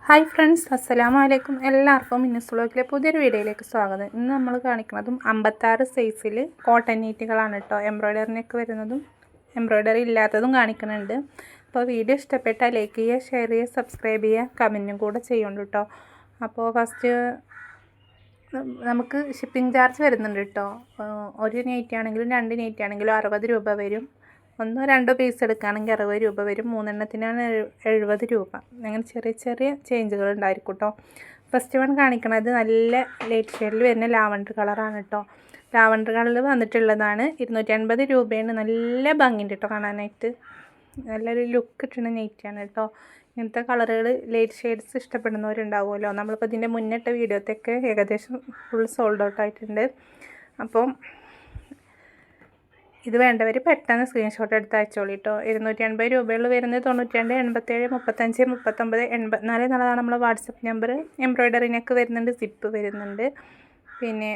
Hi friends, അസ്സലാമു അലൈക്കും. എല്ലാവർക്കും മിന്നസ് വ്ളോഗിലെ പുതിയൊരു വീഡിയോയിലേക്ക് സ്വാഗതം. ഇന്ന് നമ്മൾ കാണിക്കുന്നതും 56 സൈസിൽ കോട്ടൺ നീറ്റുകളാണ് കേട്ടോ. എംബ്രോയ്ഡറിനൊക്കെ വരുന്നതും എംബ്രോയ്ഡറി ഇല്ലാത്തതും കാണിക്കുന്നുണ്ട്. അപ്പോൾ വീഡിയോ ഇഷ്ടപ്പെട്ടാൽ ലൈക്ക് ചെയ്യുക, ഷെയർ ചെയ്യുക, സബ്സ്ക്രൈബ് ചെയ്യുക, കമൻറ്റും കൂടെ ചെയ്യുന്നുണ്ട് കേട്ടോ. അപ്പോൾ ഫസ്റ്റ് നമുക്ക് ഷിപ്പിംഗ് ചാർജ് വരുന്നുണ്ട് കേട്ടോ. ഒരു നൈറ്റ് ആണെങ്കിലും 2 നൈറ്റ് ആണെങ്കിലും 60 രൂപ വരും. 1-2 പീസ് എടുക്കുകയാണെങ്കിൽ 60 രൂപ വരും. 3 70 രൂപ. അങ്ങനെ ചെറിയ ചെറിയ ചേഞ്ചുകൾ ഉണ്ടായിരിക്കും കേട്ടോ. ഫസ്റ്റ് വൺ കാണിക്കണത് നല്ല ലൈറ്റ് ഷെയ്ഡിൽ വരുന്ന ലാവണ്ടർ കളറാണ് കേട്ടോ. ലാവണ്ടർ കളറിൽ വന്നിട്ടുള്ളതാണ്. 250 രൂപയാണ്. നല്ല ഭംഗിയുണ്ട് കേട്ടോ കാണാനായിട്ട്. നല്ലൊരു ലുക്ക് കിട്ടുന്ന നെയ്റ്റാണ് കേട്ടോ. ഇങ്ങനത്തെ കളറുകൾ ലൈറ്റ് ഷെയ്ഡ്സ് ഇഷ്ടപ്പെടുന്നവരുണ്ടാവുമല്ലോ. നമ്മളിപ്പോൾ ഇതിൻ്റെ മുന്നിട്ട വീഡിയോത്തൊക്കെ ഏകദേശം ഫുൾ സോൾഡ് ഔട്ട് ആയിട്ടുണ്ട്. അപ്പം ഇത് വേണ്ടവർ പെട്ടെന്ന് സ്ക്രീൻഷോട്ട് എടുത്ത് അയച്ചോളൂ കേട്ടോ. 280 രൂപയുള്ള വരുന്നത് 92 87 35 39 84 എന്നുള്ളതാണ് നമ്മളെ വാട്സപ്പ് നമ്പർ. എംബ്രോയ്ഡറിനൊക്കെ വരുന്നുണ്ട്, സിപ്പ് വരുന്നുണ്ട്. പിന്നെ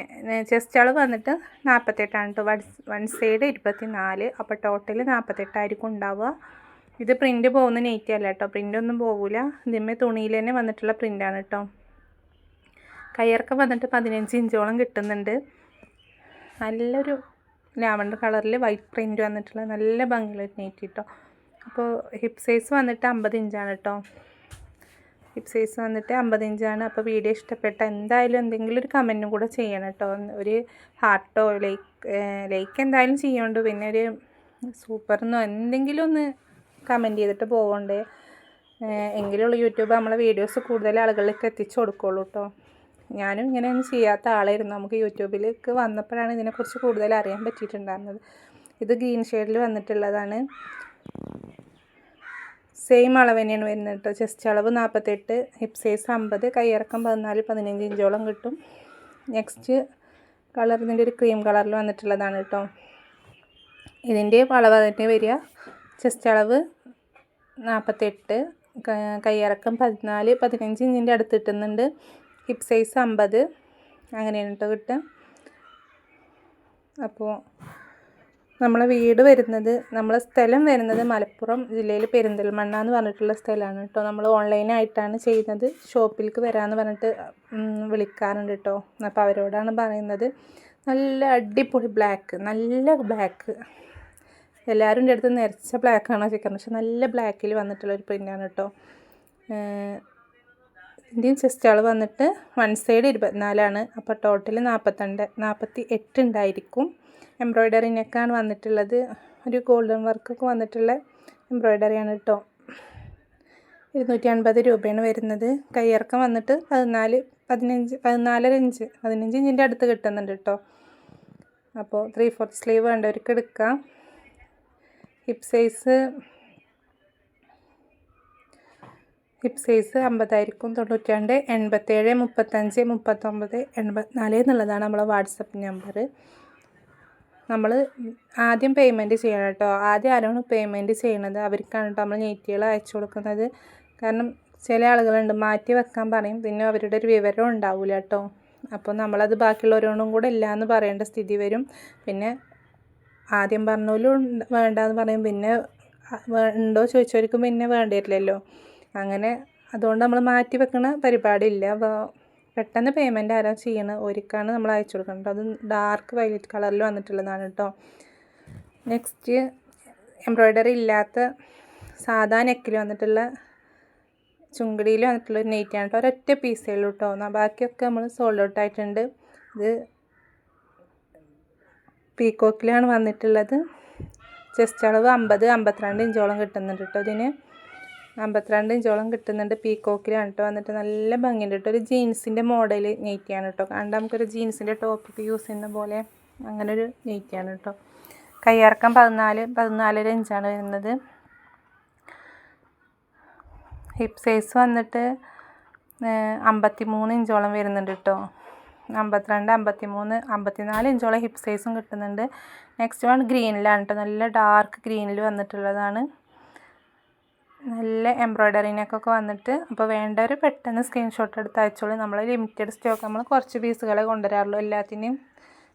ചെസ്റ്റ് അളവ് വന്നിട്ട് 48 കേട്ടോ. One side 24. അപ്പോൾ ടോട്ടൽ 48 ആയിരിക്കും ഉണ്ടാവുക. ഇത് പ്രിൻറ്റ് പോകുന്ന നെയ്റ്റ് അല്ല കേട്ടോ. പ്രിൻ്റൊന്നും പോകില്ല. ഇതിന്മേ തുണിയിൽ തന്നെ വന്നിട്ടുള്ള പ്രിൻ്റാണ് കേട്ടോ. കയ്യിറക്കം വന്നിട്ട് 15 ഇഞ്ചോളം കിട്ടുന്നുണ്ട്. നല്ലൊരു ലാവണ്ടർ കളറിൽ വൈറ്റ് പ്രിൻറ്റ് വന്നിട്ടുള്ള നല്ല ഭംഗിയുള്ള നെയ്റ്റ് കേട്ടോ. അപ്പോൾ ഹിപ്പ് സൈസ് വന്നിട്ട് 50 ഇഞ്ചാണ് കേട്ടോ. ഹിപ്പ് സൈസ് വന്നിട്ട് 50 ഇഞ്ചാണ്. അപ്പോൾ വീഡിയോ ഇഷ്ടപ്പെട്ട എന്തായാലും എന്തെങ്കിലും ഒരു കമൻറ്റും കൂടെ ചെയ്യണം കേട്ടോ. ഒരു ഹാർട്ടോ ലൈക്ക് എന്തായാലും ചെയ്യുന്നുണ്ട്. പിന്നെ ഒരു സൂപ്പർന്നോ എന്തെങ്കിലും ഒന്ന് കമൻറ്റ് ചെയ്തിട്ട് പോകണ്ടേ. എങ്കിലുള്ള യൂട്യൂബ് നമ്മളെ വീഡിയോസ് കൂടുതൽ ആളുകളിലേക്ക് എത്തിച്ചു കൊടുക്കുള്ളൂ കേട്ടോ. ഞാനും ഇങ്ങനെയൊന്നും ചെയ്യാത്ത ആളായിരുന്നു. നമുക്ക് യൂട്യൂബിലേക്ക് വന്നപ്പോഴാണ് ഇതിനെക്കുറിച്ച് കൂടുതൽ അറിയാൻ പറ്റിയിട്ടുണ്ടായിരുന്നത്. ഇത് ഗ്രീൻ ഷെയ്ഡിൽ വന്നിട്ടുള്ളതാണ്. സെയിം അളവ് തന്നെയാണ് വരുന്നത് കേട്ടോ. ചെസ്റ്റ് അളവ് 48, ഹിപ്പ് സൈസ് 50, കയ്യിറക്കം 14-15 ഇഞ്ചോളം കിട്ടും. നെക്സ്റ്റ് കളർ ഇതിൻ്റെ ഒരു ക്രീം കളറിൽ വന്നിട്ടുള്ളതാണ് കേട്ടോ. ഇതിൻ്റെ അളവ് തന്നെ വരിക. ചെസ്റ്റ് അളവ് 48, കയ്യിറക്കം 14-15 ഇഞ്ചിൻ്റെ അടുത്ത് കിട്ടുന്നുണ്ട്. ഹിപ്പ് സൈസ് 50 അങ്ങനെയാണ് കേട്ടോ കിട്ടുക. അപ്പോൾ നമ്മളെ വീട് വരുന്നത്, നമ്മളെ സ്ഥലം വരുന്നത് മലപ്പുറം ജില്ലയിൽ പെരിന്തൽമണ്ണ എന്ന് പറഞ്ഞിട്ടുള്ള സ്ഥലമാണ് കേട്ടോ. നമ്മൾ ഓൺലൈനായിട്ടാണ് ചെയ്യുന്നത്. ഷോപ്പിലേക്ക് വരാമെന്ന് പറഞ്ഞിട്ട് വിളിക്കാറുണ്ട് കേട്ടോ. അപ്പോൾ അവരോടാണ് പറയുന്നത്. നല്ല അടിപൊളി ബ്ലാക്ക്, നല്ല ബ്ലാക്ക്. എല്ലാവരും എൻ്റെ അടുത്ത് നിറച്ച ബ്ലാക്കാണോ ചോദിക്കുന്നത്. പക്ഷെ നല്ല ബ്ലാക്കിൽ വന്നിട്ടുള്ളൊരു പ്രിൻ്റാണ് കേട്ടോ. ഇതിൻ്റെയും ചെസ്റ്റ് അളവ് വന്നിട്ട് വൺ സൈഡ് 24 അപ്പോൾ ടോട്ടൽ 48 ഉണ്ടായിരിക്കും. എംബ്രോയ്ഡറിനൊക്കെയാണ് വന്നിട്ടുള്ളത്. ഒരു ഗോൾഡൻ വർക്കൊക്കെ വന്നിട്ടുള്ള എംബ്രോയ്ഡറിയാണ് കേട്ടോ. 250 രൂപയാണ് വരുന്നത്. കയ്യിറക്കം വന്നിട്ട് 15 ഇഞ്ചിൻ്റെ അടുത്ത് കിട്ടുന്നുണ്ട് കേട്ടോ. അപ്പോൾ 3/4 സ്ലീവ് വേണ്ടവർക്ക് എടുക്കാം. ഹിപ്പ് സൈസ് 50 ആയിരിക്കും. 92 87 35 39 84 എന്നുള്ളതാണ് നമ്മളെ വാട്സപ്പ് നമ്പർ. നമ്മൾ ആദ്യം പേയ്മെൻറ്റ് ചെയ്യണം കേട്ടോ. ആദ്യം ആരാണ് പേയ്മെൻറ്റ് ചെയ്യണത് അവർക്കാണ് കേട്ടോ നമ്മൾ നെയ്റ്റുകൾ അയച്ചു കൊടുക്കുന്നത്. കാരണം ചില ആളുകളുണ്ട് മാറ്റി വെക്കാൻ പറയും, പിന്നെ അവരുടെ ഒരു വിവരം ഉണ്ടാവില്ല കേട്ടോ. അപ്പോൾ നമ്മളത് ബാക്കിയുള്ളവരോടും കൂടെ ഇല്ല എന്ന് പറയേണ്ട സ്ഥിതി വരും. പിന്നെ ആദ്യം പറഞ്ഞോലും വേണ്ടാന്ന് പറയും, പിന്നെ ഉണ്ടോ ചോദിച്ചവർക്കും പിന്നെ വേണ്ടി വരില്ലല്ലോ. അങ്ങനെ അതുകൊണ്ട് നമ്മൾ മാറ്റി വെക്കുന്ന പരിപാടിയില്ല. അപ്പോൾ പെട്ടെന്ന് പേയ്മെൻറ്റ് ആരാ ചെയ്യണത് ഒരിക്കാണ് നമ്മൾ അയച്ചു കൊടുക്കുന്നത്. അത് ഡാർക്ക് വയലറ്റ് കളറിൽ വന്നിട്ടുള്ളതാണ് കേട്ടോ. നെക്സ്റ്റ് എംബ്രോയ്ഡറി ഇല്ലാത്ത സാധാ നെക്കിൽ വന്നിട്ടുള്ള ചുങ്കടിയിൽ വന്നിട്ടുള്ള ഒരു നെയ്റ്റാണ് കേട്ടോ. ഒരൊറ്റ പീസേ ഉള്ളൂ കേട്ടോ. ബാക്കിയൊക്കെ നമ്മൾ സോൾഡ് ഔട്ട് ആയിട്ടുണ്ട്. ഇത് പീക്കോക്കിലാണ് വന്നിട്ടുള്ളത്. ചെസ്റ്റ് അളവ് 52 ഇഞ്ചോളം കിട്ടുന്നുണ്ട് കേട്ടോ. ഇതിന് 52 ഇഞ്ചോളം കിട്ടുന്നുണ്ട്. പീക്കോക്കിലാണ് കേട്ടോ വന്നിട്ട്. നല്ല ഭംഗിയുണ്ട് കേട്ടോ. ഒരു ജീൻസിൻ്റെ മോഡൽ നെയ്റ്റിയാണ് കേട്ടോ. കണ്ടാൽ നമുക്കൊരു ജീൻസിൻ്റെ ടോപ്പൊക്കെ യൂസ് ചെയ്യുന്ന പോലെ അങ്ങനെ ഒരു നെയ്റ്റിയാണ് കേട്ടോ. കയ്യിറക്കം 14-14.5 ഇഞ്ചാണ് വരുന്നത്. ഹിപ്പ് സൈസ് വന്നിട്ട് 53 ഇഞ്ചോളം വരുന്നുണ്ട് കേട്ടോ. 52, 53, 54 ഇഞ്ചോളം ഹിപ്പ് സൈസും കിട്ടുന്നുണ്ട്. നെക്സ്റ്റ് വൺ ഗ്രീനിലാണ് കേട്ടോ. നല്ല ഡാർക്ക് ഗ്രീനിൽ വന്നിട്ടുള്ളതാണ്. നല്ല എംബ്രോയ്ഡറിനൊക്കെ വന്നിട്ട്. അപ്പോൾ വേണ്ടവർ പെട്ടെന്ന് സ്ക്രീൻഷോട്ട് എടുത്ത് അയച്ചോളൂ. നമ്മൾ ലിമിറ്റഡ് സ്റ്റോക്ക്, നമ്മൾ കുറച്ച് പീസുകളെ കൊണ്ടുവരാറുള്ളൂ എല്ലാത്തിനും.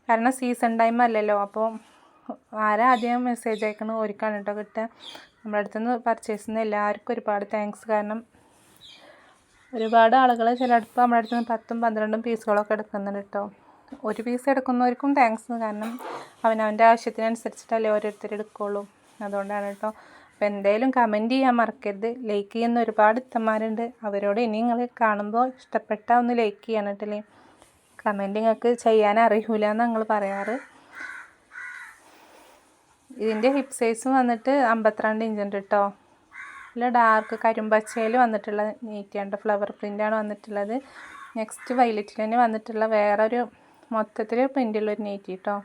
കാരണം സീസൺ ടൈം അല്ലല്ലോ. അപ്പോൾ ആദ്യം മെസ്സേജ് അയക്കണം ഓർക്കാണ് കേട്ടോ കിട്ടുക. നമ്മുടെ അടുത്തുനിന്ന് പർച്ചേസ് ചെയ്യുന്ന എല്ലാവർക്കും ഒരുപാട് താങ്ക്സ്. കാരണം ഒരുപാട് ആളുകൾ ചിലപ്പോൾ നമ്മുടെ അടുത്ത് നിന്ന് 10ഉം 12ഉം പീസുകളൊക്കെ എടുക്കുന്നുണ്ട് കേട്ടോ. ഒരു പീസ് എടുക്കുന്നവർക്കും താങ്ക്സ്, കാരണം അവനവൻ്റെ ആവശ്യത്തിനനുസരിച്ചിട്ടല്ലേ ഓരോരുത്തർ എടുക്കുകയുള്ളൂ. അതുകൊണ്ടാണ് കേട്ടോ. അപ്പോൾ എന്തായാലും കമൻറ്റ് ചെയ്യാൻ മറക്കരുത്. ലൈക്ക് ചെയ്യുന്ന ഒരുപാട് ഇത്തന്മാരുണ്ട്. അവരോട് ഇനി നിങ്ങൾ കാണുമ്പോൾ ഇഷ്ടപ്പെട്ടാൽ ഒന്ന് ലൈക്ക് ചെയ്യണം കേട്ടില്ലേ. കമൻറ്റ് നിങ്ങൾക്ക് ചെയ്യാൻ അറിയില്ല എന്ന് ഞങ്ങൾ പറയാറ്. ഇതിൻ്റെ ഹിപ്പ് സൈസ് വന്നിട്ട് 52 ഇഞ്ചുണ്ട് കേട്ടോ. നല്ല ഡാർക്ക് കരിമ്പച്ചയിൽ വന്നിട്ടുള്ള നീറ്റിയാണ്. ഫ്ലവർ പ്രിൻ്റാണ് വന്നിട്ടുള്ളത്. നെക്സ്റ്റ് വയലറ്റിൽ തന്നെ വന്നിട്ടുള്ള വേറൊരു മൊത്തത്തിൽ പ്രിൻ്റുള്ളൊരു നീറ്റി കേട്ടോ.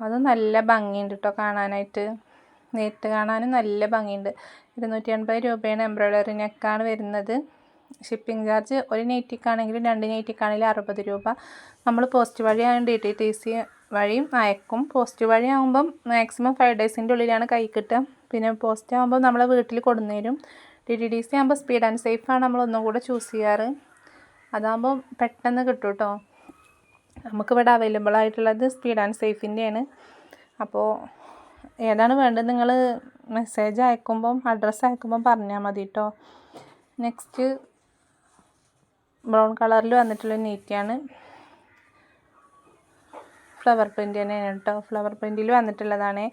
അത് നല്ല ഭംഗിയുണ്ട് കേട്ടോ കാണാനായിട്ട്. നേരിട്ട് കാണാനും നല്ല ഭംഗിയുണ്ട്. 280 രൂപയാണ്. എംബ്രോയ്ഡറി നെക്കാണ് വരുന്നത്. ഷിപ്പിംഗ് ചാർജ് ഒരു നെറ്റിക്കാണെങ്കിലും 2 നെറ്റിക്കാണെങ്കിലും 60 രൂപ. നമ്മൾ പോസ്റ്റ് വഴിയാണ് DTTC വഴിയും അയക്കും. പോസ്റ്റ് വഴി ആകുമ്പം മാക്സിമം 5 ഡേയ്സിൻ്റെ ഉള്ളിലാണ് കൈ കിട്ടുക. പിന്നെ പോസ്റ്റ് ആകുമ്പോൾ നമ്മളെ വീട്ടിൽ കൊണ്ടുവന്ന് തരും. DTTC ആകുമ്പോൾ സ്പീഡ് ആൻഡ് സേഫാണ് നമ്മൾ ഒന്നും കൂടെ ചൂസ് ചെയ്യാറ്. അതാകുമ്പോൾ പെട്ടെന്ന് കിട്ടും കേട്ടോ. നമുക്കിവിടെ അവൈലബിൾ ആയിട്ടുള്ളത് സ്പീഡ് ആൻഡ് സേഫിൻ്റെയാണ്. അപ്പോൾ ഏതാണ് വേണ്ടത് നിങ്ങൾ മെസ്സേജ് അയക്കുമ്പം അഡ്രസ്സ് അയക്കുമ്പം പറഞ്ഞാൽ മതി കേട്ടോ. നെക്സ്റ്റ് ബ്രൗൺ കളറിൽ വന്നിട്ടുള്ള നീറ്റിയാണ്. ഫ്ലവർ പ്രിൻ്റ് തന്നെയാണ് കേട്ടോ. ഫ്ലവർ പ്രിൻറ്റിൽ വന്നിട്ടുള്ളതാണ്.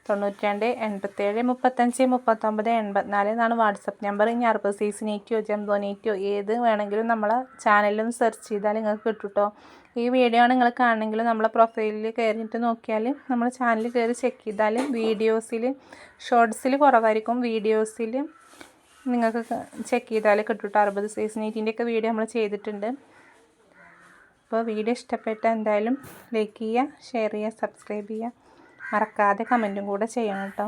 92 87 35 39 84 എന്നാണ് വാട്സപ്പ് നമ്പർ. ഇനി 60 സൈസ് നീറ്റിയോ ജംബോ നീറ്റിയോ ഏത് വേണമെങ്കിലും നമ്മളെ ചാനലിലൊന്ന് സെർച്ച് ചെയ്താൽ നിങ്ങൾക്ക് കിട്ടും കേട്ടോ. ഈ വീഡിയോ ആണ് നിങ്ങൾ കാണണമെങ്കിൽ നമ്മളെ പ്രൊഫൈലിൽ കയറിയിട്ട് നോക്കിയാൽ നമ്മുടെ ചാനൽ കയറി ചെക്ക് ചെയ്താൽ വീഡിയോസിൽ ഷോർട്സിൽ കുറവായിരിക്കും. വീഡിയോസിൽ നിങ്ങൾക്ക് ചെക്ക് ചെയ്താൽ കിട്ടും കേട്ടോ. 60 സൈസ് നീറ്റിൻ്റെയൊക്കെ വീഡിയോ നമ്മൾ ചെയ്തിട്ടുണ്ട്. അപ്പോൾ വീഡിയോ ഇഷ്ടപ്പെട്ട എന്തായാലും ലൈക്ക് ചെയ്യുക, ഷെയർ ചെയ്യുക, സബ്സ്ക്രൈബ് ചെയ്യുക. മറക്കാതെ കമൻറ്റും കൂടെ ചെയ്യണം കേട്ടോ.